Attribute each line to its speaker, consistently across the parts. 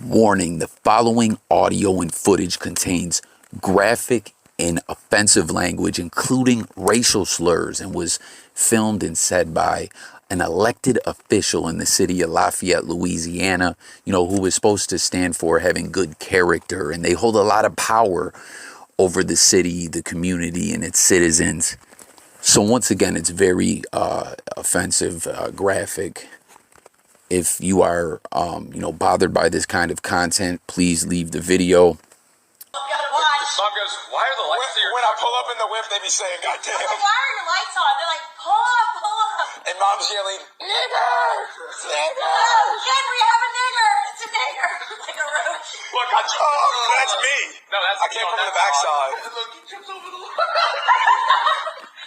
Speaker 1: Warning, the following audio and footage contains graphic and offensive language, including racial slurs, and was filmed and said by an elected official in the city of Lafayette, Louisiana, who is supposed to stand for having good character, and they hold a lot of power over the city, the community, and its citizens. So once again, it's very offensive, graphic. If you are, bothered by this kind of content, please leave the video.
Speaker 2: Mom goes, why are the lights here?
Speaker 3: When I pull up in the whip, they be saying, God damn.
Speaker 4: Why are your lights on? They're like, pull up, pull up.
Speaker 3: And Mom's yelling, nigger, nigger.
Speaker 4: Oh, Ken, we have a nigger. It's a nigger. Like a roach.
Speaker 3: Look, that's me.
Speaker 2: No, that's
Speaker 3: I came from the backside.
Speaker 2: Look, he trips over the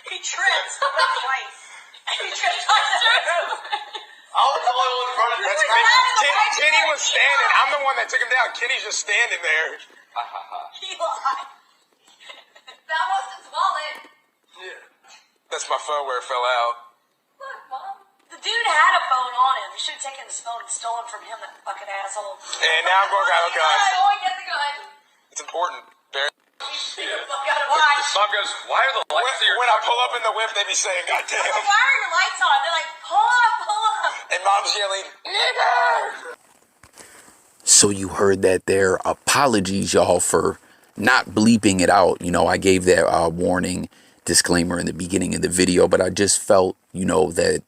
Speaker 4: He trips twice. He trips twice.
Speaker 2: I was the only one in front of you.
Speaker 3: That's me. Kenny was standing. I'm the one that took him down. Kenny's just standing there.
Speaker 4: He lied. That must have swallowed.
Speaker 3: Yeah. That's my phone where it fell out.
Speaker 4: Look, Mom. The dude had a phone on him. You should have taken his phone and stolen from him, that fucking asshole.
Speaker 3: And now I'm going to grab a gun.
Speaker 4: I'm going to get the gun.
Speaker 3: It's important. Barry.
Speaker 2: Mom goes, why are the lights here?
Speaker 3: When I pull up in the whip, they be saying, God damn.
Speaker 4: Why are your lights on? They're like, pull up, pull up.
Speaker 3: And Mom's yelling, nigger.
Speaker 1: So you heard that there. Apologies, y'all, for not bleeping it out. I gave that warning disclaimer in the beginning of the video, but I just felt, that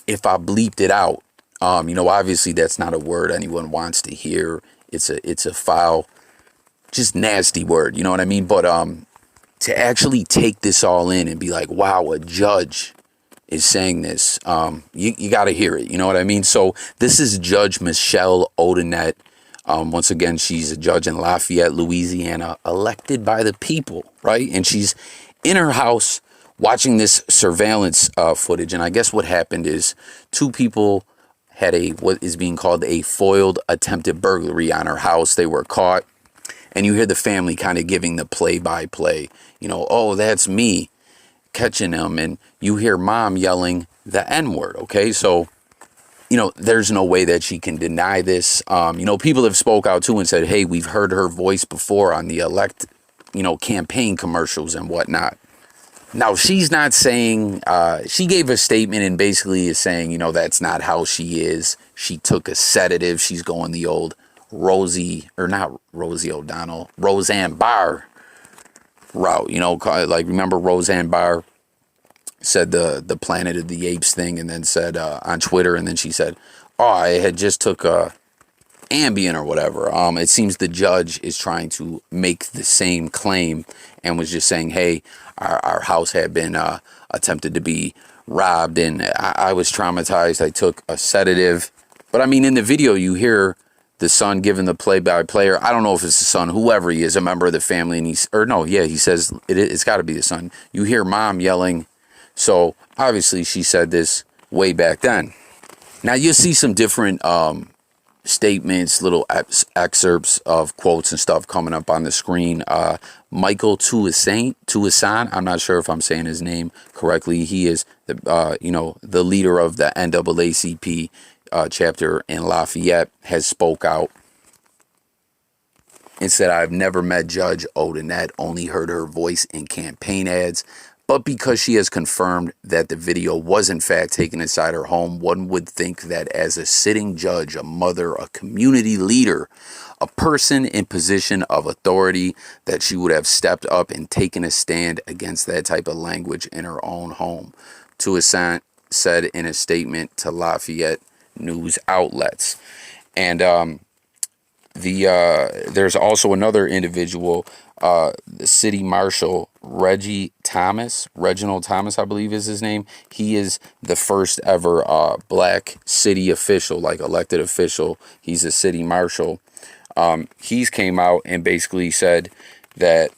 Speaker 1: if I bleeped it out, obviously that's not a word anyone wants to hear. It's a foul, just nasty word, you know what I mean? But to actually take this all in and be like, wow, a judge is saying this, you got to hear it, you know what I mean? So this is Judge Michelle Odinette. Once again, she's a judge in Lafayette, Louisiana, elected by the people, right? And she's in her house watching this surveillance footage. And I guess what happened is two people had what is being called a foiled attempted burglary on her house. They were caught. And you hear the family kind of giving the play-by-play, oh, that's me, catching them. And you hear Mom yelling the N-word, okay? So, there's no way that she can deny this. People have spoke out too and said, hey, we've heard her voice before on the campaign commercials and whatnot. Now, she's not saying, she gave a statement and basically is saying, that's not how she is. She took a sedative. She's going the old Roseanne Barr route, like remember Roseanne Barr said the Planet of the Apes thing and then said on Twitter, and then she said, oh, I had just took a Ambien or whatever. It seems the judge is trying to make the same claim and was just saying, hey, our house had been attempted to be robbed and I was traumatized. I took a sedative. But I mean, in the video you hear the son giving the play-by-play. I don't know if it's the son, whoever he is, a member of the family, and he says it's got to be the son. You hear Mom yelling, so obviously she said this way back then. Now you'll see some different statements, little excerpts of quotes and stuff coming up on the screen. Michael Tuasan, I'm not sure if I'm saying his name correctly. He is the leader of the NAACP chapter in Lafayette, has spoke out and said, I've never met Judge Odinette, only heard her voice in campaign ads. But because she has confirmed that the video was in fact taken inside her home, one would think that as a sitting judge, a mother, a community leader, a person in position of authority, that she would have stepped up and taken a stand against that type of language in her own home. Tuasan said in a statement to Lafayette news outlets. And there's also another individual, the city marshal Reginald Thomas, I believe is his name. He is the first ever black city official, like elected official. He's a city marshal. He's came out and basically said that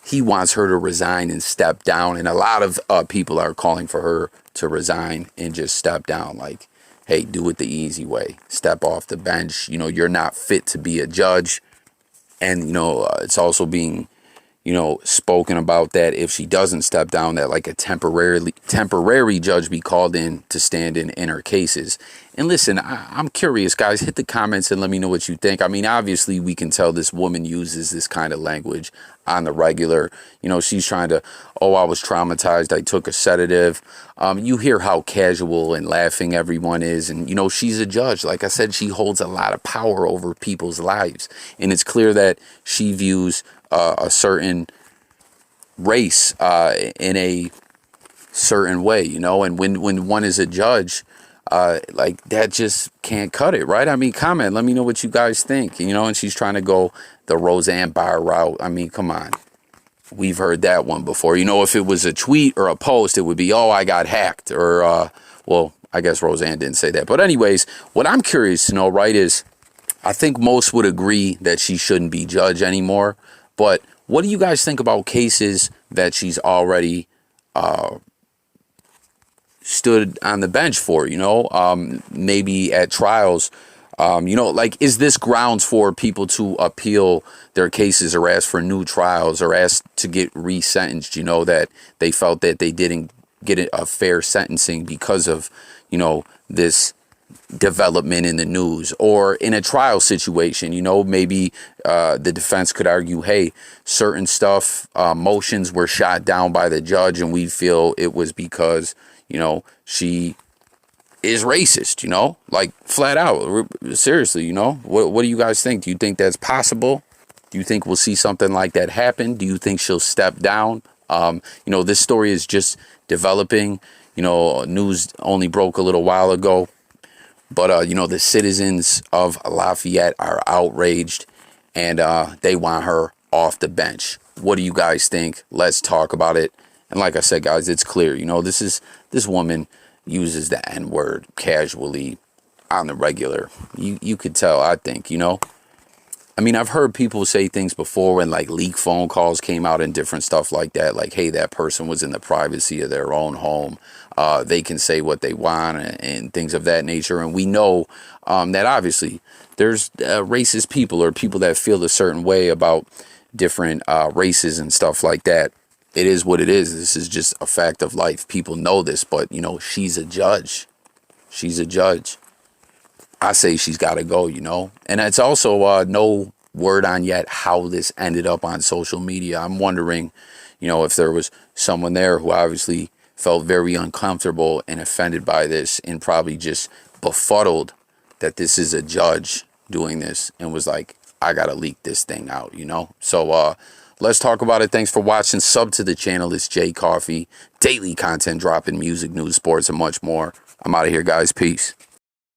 Speaker 1: he wants her to resign and step down. And a lot of people are calling for her to resign and just step down. Like, hey, do it the easy way. Step off the bench. You're not fit to be a judge. And, it's also being, spoken about that if she doesn't step down, that like a temporary judge be called in to stand in her cases. And listen, I'm curious, guys. Hit the comments and let me know what you think. I mean, obviously, we can tell this woman uses this kind of language on the regular. She's trying to, oh, I was traumatized, I took a sedative. You hear how casual and laughing everyone is. And, she's a judge. Like I said, she holds a lot of power over people's lives. And it's clear that she views a certain race in a certain way, and when one is a judge, like that just can't cut it, right? I mean, comment, let me know what you guys think, and she's trying to go the Roseanne Barr route. I mean, come on. We've heard that one before. If it was a tweet or a post, it would be, oh, I got hacked, or, well, I guess Roseanne didn't say that. But anyways, what I'm curious to know, right, is I think most would agree that she shouldn't be judged anymore. But what do you guys think about cases that she's already stood on the bench for, maybe at trials, like, is this grounds for people to appeal their cases or ask for new trials or ask to get resentenced, that they felt that they didn't get a fair sentencing because of, this development in the news, or in a trial situation, maybe the defense could argue, hey, certain stuff, motions were shot down by the judge and we feel it was because, she is racist, like flat out. Seriously, what do you guys think? Do you think that's possible? Do you think we'll see something like that happen? Do you think she'll step down? This story is just developing. News only broke a little while ago. But, the citizens of Lafayette are outraged and they want her off the bench. What do you guys think? Let's talk about it. And like I said, guys, it's clear, this woman uses the N-word casually on the regular. You could tell, I think, I mean, I've heard people say things before when like leak phone calls came out and different stuff like that. Like, hey, that person was in the privacy of their own home. They can say what they want and things of that nature. And we know that obviously there's racist people or people that feel a certain way about different races and stuff like that. It is what it is. This is just a fact of life. People know this, but, she's a judge. She's a judge. I say she's got to go, And it's also no word on yet how this ended up on social media. I'm wondering, if there was someone there who obviously felt very uncomfortable and offended by this and probably just befuddled that this is a judge doing this and was like, I got to leak this thing out, So let's talk about it. Thanks for watching. Sub to the channel. It's Jay Coffee. Daily content dropping, music, news, sports, and much more. I'm out of here, guys. Peace.